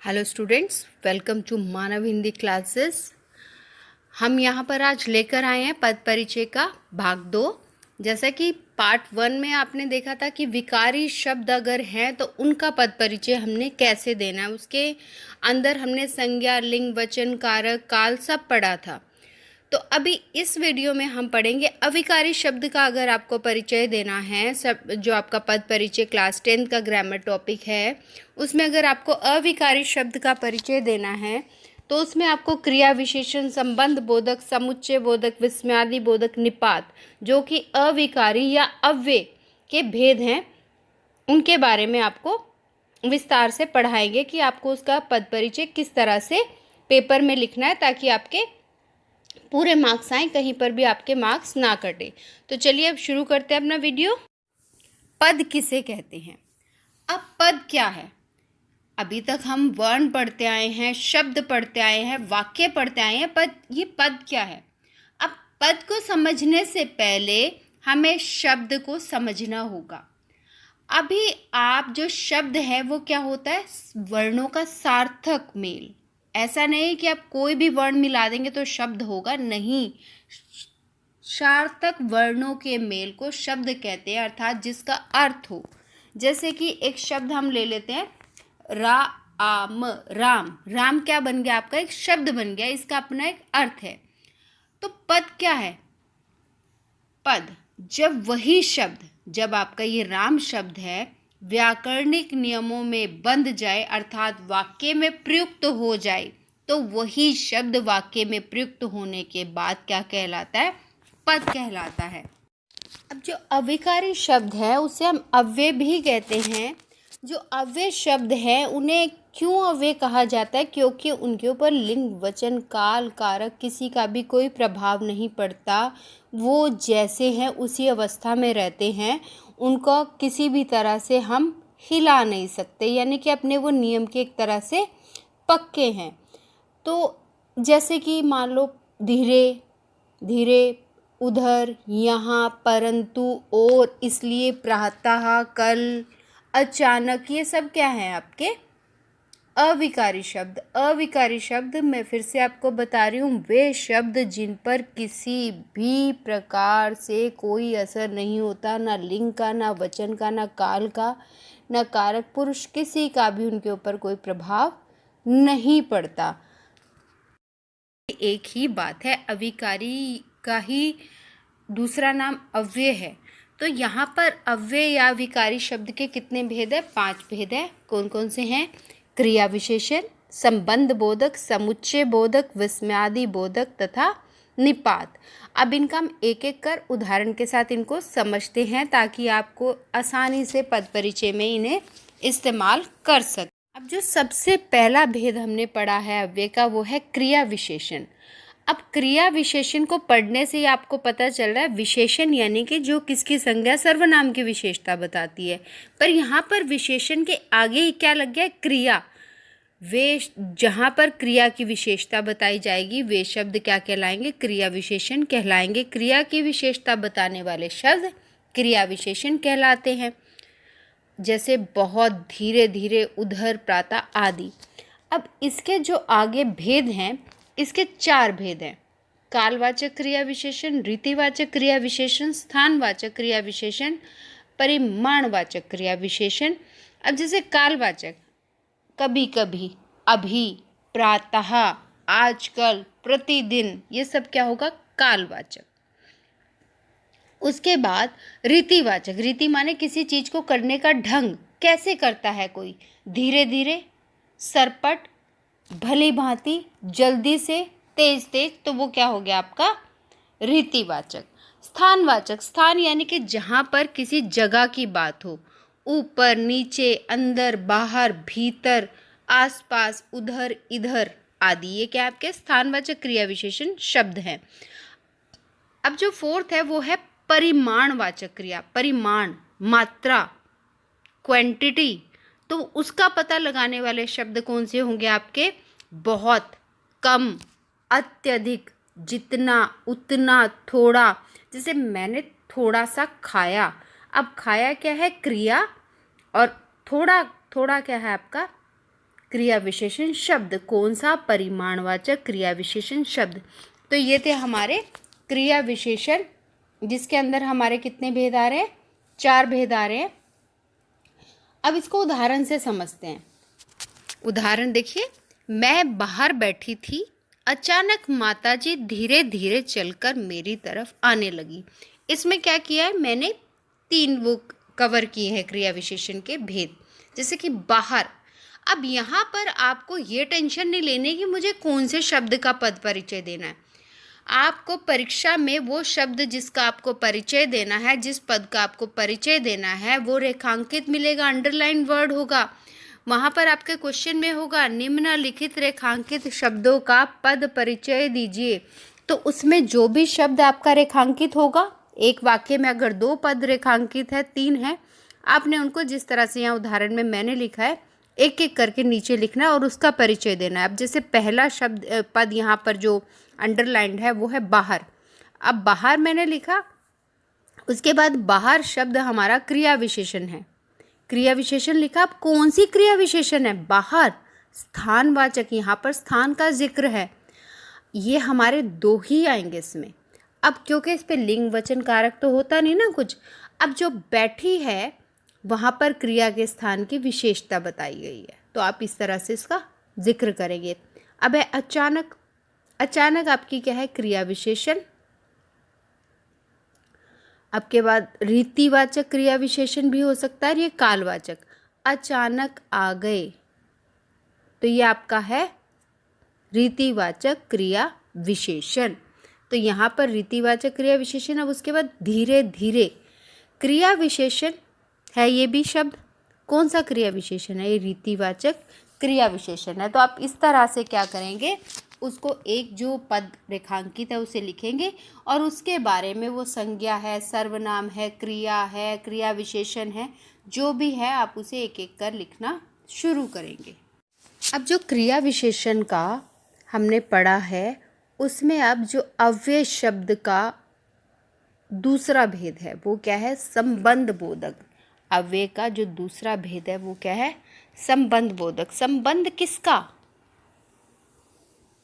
Hello students, welcome to Manav Hindi classes. हम यहाँ पर आज लेकर आए हैं पद परिचय का भाग 2। जैसा कि पार्ट 1 में आपने देखा था कि विकारी शब्द अगर हैं तो उनका पद परिचय हमने कैसे देना है, उसके अंदर हमने संज्ञा, लिंग, वचन, कारक, काल सब पढ़ा था। तो अभी इस वीडियो में हम पढ़ेंगे अविकारी शब्द का अगर आपको परिचय देना है। सब जो आपका पद परिचय क्लास 10 का ग्रामर टॉपिक है, उसमें अगर आपको अविकारी शब्द का परिचय देना है तो उसमें आपको क्रिया विशेषण, संबंध बोधक, समुच्चय बोधक, विस्मयादि बोधक, निपात, जो कि अविकारी या अव्यय के भेद हैं, उनके बारे में आपको विस्तार से पढ़ाएंगे कि आपको उसका पद परिचय किस तरह से पेपर में लिखना है ताकि आपके पूरे मार्क्स आए, कहीं पर भी आपके मार्क्स ना कटे। तो चलिए अब शुरू करते हैं अपना वीडियो। पद किसे कहते हैं? अब पद क्या है? अभी तक हम वर्ण पढ़ते आए हैं, शब्द पढ़ते आए हैं, वाक्य पढ़ते आए हैं, पर ये पद क्या है? अब पद को समझने से पहले हमें शब्द को समझना होगा। अभी आप जो शब्द है वो क्या होता है? वर्णों का सार्थक मेल। ऐसा नहीं कि आप कोई भी वर्ण मिला देंगे तो शब्द होगा, नहीं। सार्थक वर्णों के मेल को शब्द कहते हैं, अर्थात जिसका अर्थ हो। जैसे कि एक शब्द हम ले लेते हैं, राम। राम राम क्या बन गया? आपका एक शब्द बन गया, इसका अपना एक अर्थ है। तो पद क्या है? पद जब वही शब्द, जब आपका ये राम शब्द है, व्याकरणिक नियमों में बंध जाए, अर्थात वाक्य में प्रयुक्त हो जाए, तो वही शब्द वाक्य में प्रयुक्त होने के बाद क्या कहलाता है? पद कहलाता है। अब जो अविकारी शब्द है उसे हम अव्यय भी कहते हैं। जो अव्यय शब्द है उन्हें क्यों अव्यय कहा जाता है? क्योंकि उनके ऊपर लिंग, वचन, काल, कारक किसी का भी कोई प्रभाव नहीं पड़ता। वो जैसे हैं उसी अवस्था में रहते हैं, उनको किसी भी तरह से हम हिला नहीं सकते, यानी कि अपने वो नियम के एक तरह से पक्के हैं। तो जैसे कि मान लो धीरे धीरे, उधर, यहाँ, परंतु, और, इसलिए, प्रातः, कल, अचानक, ये सब क्या है? आपके अविकारी शब्द। अविकारी शब्द मैं फिर से आपको बता रही हूँ, वे शब्द जिन पर किसी भी प्रकार से कोई असर नहीं होता, ना लिंग का, ना वचन का, ना काल का, ना कारक पुरुष, किसी का भी उनके ऊपर कोई प्रभाव नहीं पड़ता। एक ही बात है, अविकारी का ही दूसरा नाम अव्यय है। तो यहाँ पर अव्यय या विकारी शब्द के कितने भेद है? 5 भेद है। कौन कौन से हैं? क्रिया विशेषण, संबंध बोधक, समुच्चय बोधक, विस्मयादि बोधक तथा निपात। अब इनका हम एक एक कर उदाहरण के साथ इनको समझते हैं ताकि आपको आसानी से पद परिचय में इन्हें इस्तेमाल कर सकें। अब जो सबसे पहला भेद हमने पढ़ा है अव्यय का, वो है क्रिया विशेषण। अब क्रिया विशेषण को पढ़ने से ही आपको पता चल रहा है, विशेषण यानी कि जो किसकी संज्ञा सर्वनाम की विशेषता बताती है, पर यहाँ पर विशेषण के आगे ही क्या लग गया है? क्रिया। वे जहाँ पर क्रिया की विशेषता बताई जाएगी वे शब्द क्या कहलाएंगे? क्रिया विशेषण कहलाएंगे। क्रिया की विशेषता बताने वाले शब्द क्रिया विशेषण कहलाते हैं। जैसे बहुत, धीरे धीरे, उधर, प्रातः आदि। अब इसके जो आगे भेद हैं, इसके 4 भेद हैं। कालवाचक क्रिया विशेषण, रीतिवाचक क्रिया विशेषण, स्थानवाचक क्रिया विशेषण, परिमाणवाचक क्रिया विशेषण। अब जैसे कालवाचक, कभी कभी, अभी, प्रातः, आजकल, प्रतिदिन, ये सब क्या होगा? कालवाचक। उसके बाद रीतिवाचक, रीति माने किसी चीज को करने का ढंग, कैसे करता है कोई? धीरे धीरे, सरपट, भली भांति, जल्दी से, तेज तेज, तो वो क्या हो गया आपका? रीतिवाचक। स्थानवाचक, स्थान यानी कि जहाँ पर किसी जगह की बात हो, ऊपर, नीचे, अंदर, बाहर, भीतर, आसपास, उधर, इधर आदि, ये क्या आपके स्थानवाचक क्रिया विशेषण शब्द हैं। अब जो 4th है वो है परिमाणवाचक क्रिया। परिमाण, मात्रा, क्वांटिटी। तो उसका पता लगाने वाले शब्द कौन से होंगे आपके? बहुत, कम, अत्यधिक, जितना, उतना, थोड़ा। जैसे मैंने थोड़ा सा खाया। अब खाया क्या है? क्रिया, और थोड़ा थोड़ा क्या है आपका? क्रिया विशेषण शब्द। कौन सा? परिमाणवाचक क्रिया विशेषण शब्द। तो ये थे हमारे क्रिया विशेषण, जिसके अंदर हमारे कितने भेद आ रहे हैं? 4 भेद आ रहे हैं। अब इसको उदाहरण से समझते हैं। उदाहरण देखिए, मैं बाहर बैठी थी, अचानक माताजी धीरे धीरे चलकर मेरी तरफ आने लगी। इसमें क्या किया है? मैंने 3 वो कवर किए हैं क्रिया विशेषण के भेद। जैसे कि बाहर, अब यहाँ पर आपको ये टेंशन नहीं लेने कि मुझे कौन से शब्द का पद परिचय देना है। आपको परीक्षा में वो शब्द जिसका आपको परिचय देना है, जिस पद का आपको परिचय देना है, वो रेखांकित मिलेगा, अंडरलाइन वर्ड होगा। वहाँ पर आपके क्वेश्चन में होगा निम्नलिखित रेखांकित शब्दों का पद परिचय दीजिए। तो उसमें जो भी शब्द आपका रेखांकित होगा, एक वाक्य में अगर 2 पद रेखांकित है, 3 है, आपने उनको जिस तरह से यहाँ उदाहरण में मैंने लिखा है, एक एक करके नीचे लिखना है और उसका परिचय देना है। अब जैसे पहला शब्द पद यहाँ पर जो अंडरलाइंड है वो है बाहर। अब बाहर मैंने लिखा, उसके बाद बाहर शब्द हमारा क्रिया विशेषण है, क्रिया विशेषण लिखा। अब कौन सी क्रिया विशेषण है? बाहर। स्थानवाचक, यहाँ पर स्थान का जिक्र है। ये हमारे 2 ही आएंगे इसमें। अब क्योंकि इस पे लिंग वचन कारक तो होता नहीं ना कुछ। अब जो बैठी है वहाँ पर क्रिया के स्थान की विशेषता बताई गई है, तो आप इस तरह से इसका जिक्र करेंगे। अब है अचानक। अचानक आपकी क्या है? क्रिया विशेषण। अब के बाद रीतिवाचक क्रिया विशेषण भी हो सकता है, ये कालवाचक। अचानक आ गए, तो ये आपका है रीतिवाचक क्रिया विशेषण। तो यहाँ पर रीतिवाचक क्रिया विशेषण। अब उसके बाद धीरे धीरे क्रिया विशेषण है, ये भी शब्द। कौन सा क्रिया विशेषण है? ये रीतिवाचक क्रिया विशेषण है। तो आप इस तरह से क्या करेंगे? उसको एक जो पद रेखांकित है उसे लिखेंगे और उसके बारे में वो संज्ञा है, सर्वनाम है, क्रिया है, क्रिया विशेषण है, जो भी है आप उसे एक एक कर लिखना शुरू करेंगे। अब जो क्रिया विशेषण का हमने पढ़ा है, उसमें अब जो अव्यय शब्द का दूसरा भेद है वो क्या है? संबंध बोधक। अव्यय का जो दूसरा भेद है वो क्या है? संबंध बोधक। संबंध किसका?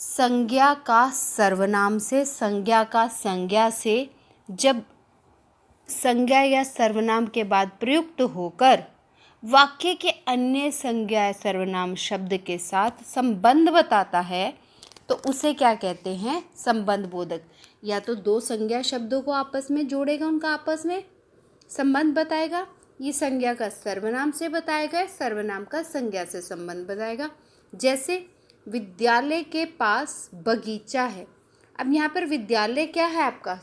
संज्ञा का सर्वनाम से, संज्ञा का संज्ञा से। जब संज्ञा या सर्वनाम के बाद प्रयुक्त होकर वाक्य के अन्य संज्ञा या सर्वनाम शब्द के साथ संबंध बताता है, तो उसे क्या कहते हैं? संबंध बोधक। या तो 2 संज्ञा शब्दों को आपस में जोड़ेगा, उनका आपस में संबंध बताएगा, ये संज्ञा का सर्वनाम से बताएगा, सर्वनाम का संज्ञा से संबंध बताएगा। जैसे विद्यालय के पास बगीचा है। अब यहाँ पर विद्यालय क्या है? आपका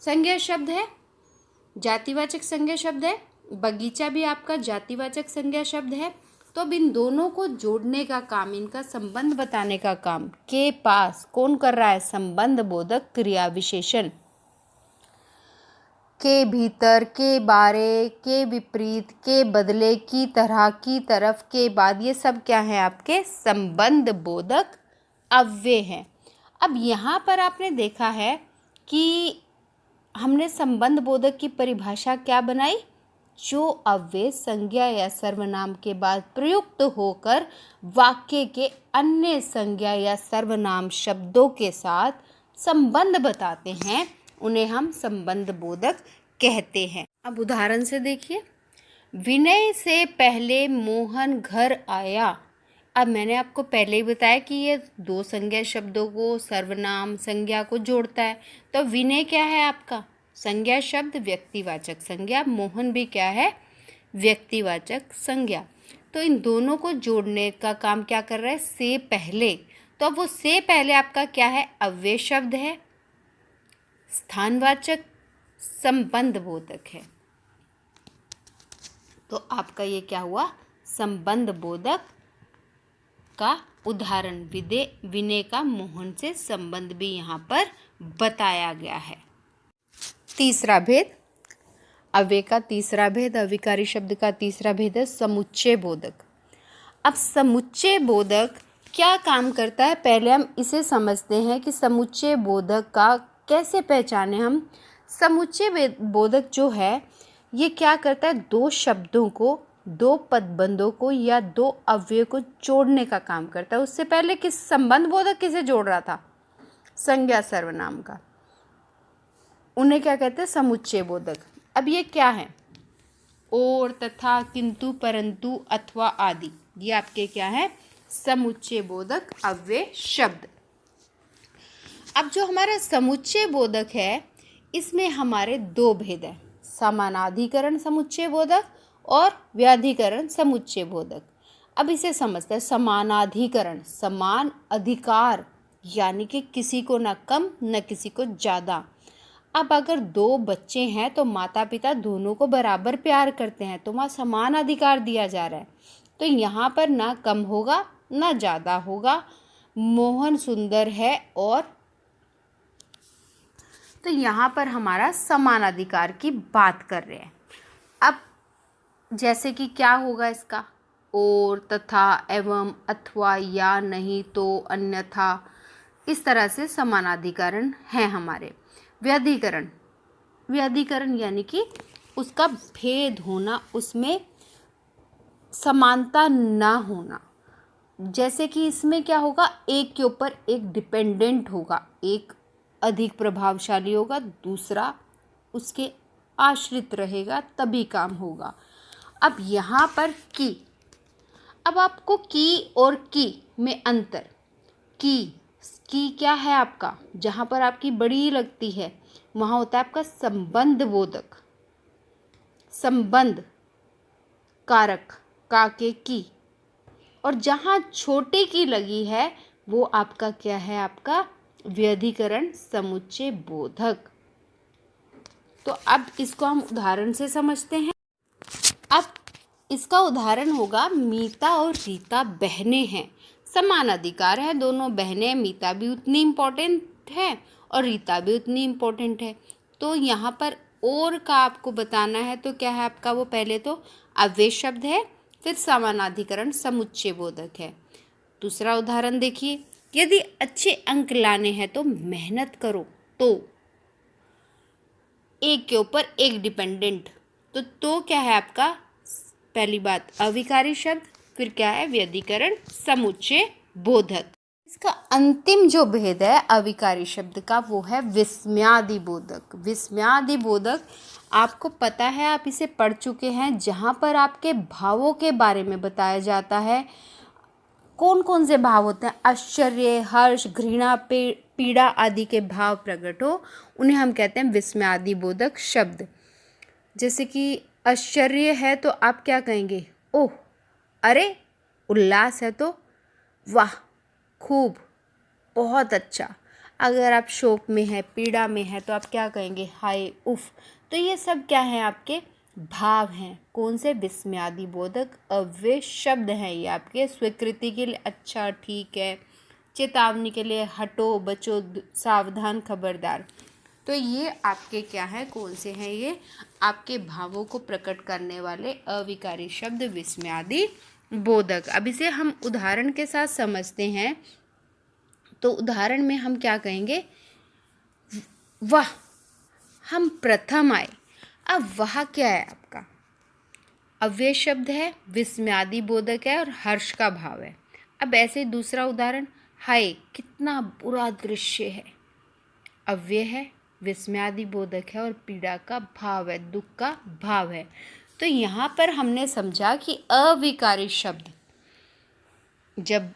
संज्ञा शब्द है, जातिवाचक संज्ञा शब्द है। बगीचा भी आपका जातिवाचक संज्ञा शब्द है। तो अब इन दोनों को जोड़ने का काम, इनका संबंध बताने का काम के पास कौन कर रहा है? संबंध बोधक क्रिया विशेषण। के भीतर, के बारे, के विपरीत, के बदले, की तरह, की तरफ, के बाद, ये सब क्या है? आपके संबंध बोधक अव्यय हैं। अब यहाँ पर आपने देखा है कि हमने संबंध बोधक की परिभाषा क्या बनाई? जो अव्यय संज्ञा या सर्वनाम के बाद प्रयुक्त होकर वाक्य के अन्य संज्ञा या सर्वनाम शब्दों के साथ संबंध बताते हैं, उन्हें हम संबंध बोधक कहते हैं। अब उदाहरण से देखिए, विनय से पहले मोहन घर आया। अब मैंने आपको पहले ही बताया कि ये 2 संज्ञा शब्दों को, सर्वनाम संज्ञा को जोड़ता है। तो विनय क्या है? आपका संज्ञा शब्द, व्यक्तिवाचक संज्ञा। मोहन भी क्या है? व्यक्तिवाचक संज्ञा। तो इन दोनों को जोड़ने का काम क्या कर रहा है? से पहले। तो अब वो से पहले आपका क्या है? अव्यय शब्द है, स्थानवाचक, संबंध बोधक है। तो आपका ये क्या हुआ? संबंध बोधक का उदाहरण। विनय का मोहन से संबंध भी यहाँ पर बताया गया है। तीसरा भेद, अव्यय का तीसरा भेद, अविकारी शब्द का तीसरा भेद है समुच्चय बोधक। अब समुच्चय बोधक क्या काम करता है? पहले हम इसे समझते हैं कि समुच्चय बोधक का कैसे पहचाने हम। समुच्चय बोधक जो है ये क्या करता है? 2 शब्दों को दो पदबंधों को या दो अव्यय को जोड़ने का काम करता है। उससे पहले किस संबंध बोधक किसे जोड़ रहा था? संज्ञा सर्वनाम का। उन्हें क्या कहते हैं? समुच्चय बोधक। अब ये क्या है? और, तथा, किंतु, परंतु, अथवा आदि, ये आपके क्या है? समुच्चय बोधक अव्यय शब्द। अब जो हमारा समुच्चय बोधक है इसमें हमारे दो भेद हैं, समानाधिकरण समुच्चय बोधक और व्याधिकरण समुच्चय बोधक। अब इसे समझते हैं। समानाधिकरण, समान अधिकार, यानी कि किसी को न कम न किसी को ज़्यादा। अब अगर दो बच्चे हैं तो माता पिता दोनों को बराबर प्यार करते हैं, तो वहाँ समान अधिकार दिया जा रहा है। तो यहाँ पर ना कम होगा ना ज़्यादा होगा। मोहन सुंदर है, और तो यहाँ पर हमारा समान अधिकार की बात कर रहे हैं। अब जैसे कि क्या होगा इसका? और, तथा, एवं, अथवा, या, नहीं, तो, अन्यथा, इस तरह से समानाधिकरण हैं हमारे। व्याधिकरण, व्याधिकरण यानी कि उसका भेद होना, उसमें समानता ना होना। जैसे कि इसमें क्या होगा? एक के ऊपर एक डिपेंडेंट होगा, एक अधिक प्रभावशाली होगा, दूसरा उसके आश्रित रहेगा, तभी काम होगा। अब यहाँ पर की, अब आपको की और की में अंतर। की क्या है आपका? जहाँ पर आपकी बड़ी लगती है वहाँ होता है आपका संबंध बोधक, संबंध कारक, का के की। और जहाँ छोटी की लगी है वो आपका क्या है? आपका व्याधिकरण समुच्चय बोधक। तो अब इसको हम उदाहरण से समझते हैं। अब इसका उदाहरण होगा, मीता और रीता बहनें हैं, समान अधिकार है, दोनों बहनें। मीता भी उतनी इम्पोर्टेंट है और रीता भी उतनी इम्पोर्टेंट है। तो यहाँ पर और का आपको बताना है, तो क्या है आपका? वो पहले तो अव्यय शब्द है, फिर समानाधिकरण समुच्चय बोधक है। दूसरा उदाहरण देखिए, यदि अच्छे अंक लाने हैं तो मेहनत करो। तो एक के ऊपर एक डिपेंडेंट, तो क्या है आपका? पहली बात अविकारी शब्द, फिर क्या है? व्याधिकरण समुच्चय बोधक। इसका अंतिम जो भेद है अविकारी शब्द का, वो है विस्मयादि बोधक। विस्मयादि बोधक आपको पता है, आप इसे पढ़ चुके हैं, जहाँ पर आपके भावों के बारे में बताया जाता है। कौन कौन से भाव होते हैं? आश्चर्य, हर्ष, घृणा, पीड़ा आदि के भाव प्रकट हो, उन्हें हम कहते हैं विस्मयादि बोधक शब्द। जैसे कि आश्चर्य है तो आप क्या कहेंगे? ओह, अरे। उल्लास है तो वाह, खूब, बहुत अच्छा। अगर आप शोक में है, पीड़ा में है, तो आप क्या कहेंगे? हाय, उफ। तो ये सब क्या है? आपके भाव हैं। कौन से? विस्मयादि बोधक अव्यय शब्द हैं। ये आपके स्वीकृति के लिए अच्छा, ठीक है, चेतावनी के लिए हटो, बचो, सावधान, खबरदार। तो ये आपके क्या है? कौन से हैं? ये आपके भावों को प्रकट करने वाले अविकारी शब्द विस्मयादि बोधक। अब इसे हम उदाहरण के साथ समझते हैं। तो उदाहरण में हम क्या कहेंगे? वाह, हम प्रथम आए। अब वह क्या है आपका? अव्यय शब्द है, विस्मयादि बोधक है और हर्ष का भाव है। अब ऐसे दूसरा उदाहरण, हाय कितना बुरा दृश्य है, अव्यय है, विस्मयादि बोधक है और पीड़ा का भाव है, दुख का भाव है। तो यहाँ पर हमने समझा कि अविकारी शब्द जब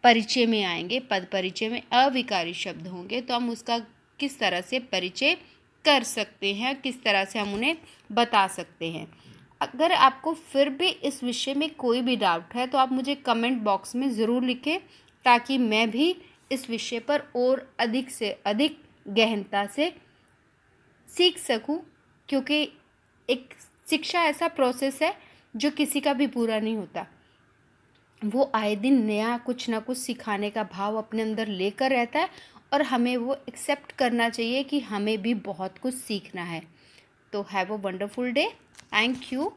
परिचय में आएंगे, पद परिचय में अविकारी शब्द होंगे, तो हम उसका किस तरह से परिचय कर सकते हैं, किस तरह से हम उन्हें बता सकते हैं। अगर आपको फिर भी इस विषय में कोई भी डाउट है तो आप मुझे कमेंट बॉक्स में ज़रूर लिखें, ताकि मैं भी इस विषय पर और अधिक से अधिक गहनता से सीख सकूं, क्योंकि एक शिक्षा ऐसा प्रोसेस है जो किसी का भी पूरा नहीं होता। वो आए दिन नया कुछ ना कुछ सिखाने का भाव अपने अंदर लेकर रहता है, और हमें वो एक्सेप्ट करना चाहिए कि हमें भी बहुत कुछ सीखना है। तो have a wonderful day. Thank you.